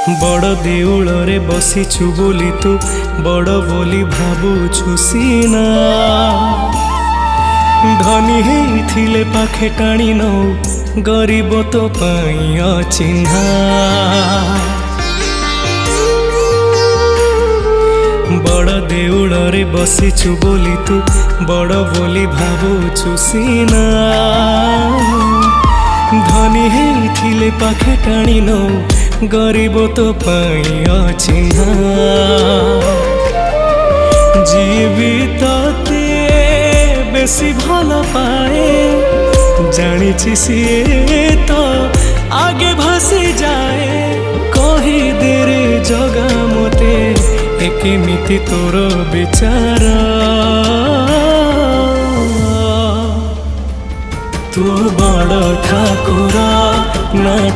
बड़ देउଳରେ बसिछु बोली तू बड़ बोली भाबुछु सीना धनी हेइथिले पाखे टाणी नौ गरीब तो पाई अचिन्हा बड़ देउଳରେ बसिछु बोली तू बड़ बोली भाबुछु सीना धनी हेइथिले पाखे टाणी नौ गरीब तो पाई अचिन्हा जीवितते बेसी भल पाए जानी सीए तो आगे भासी जाए कही दे रे जगा मते केमिति तोर विचार तू बड़ ठाकुर ना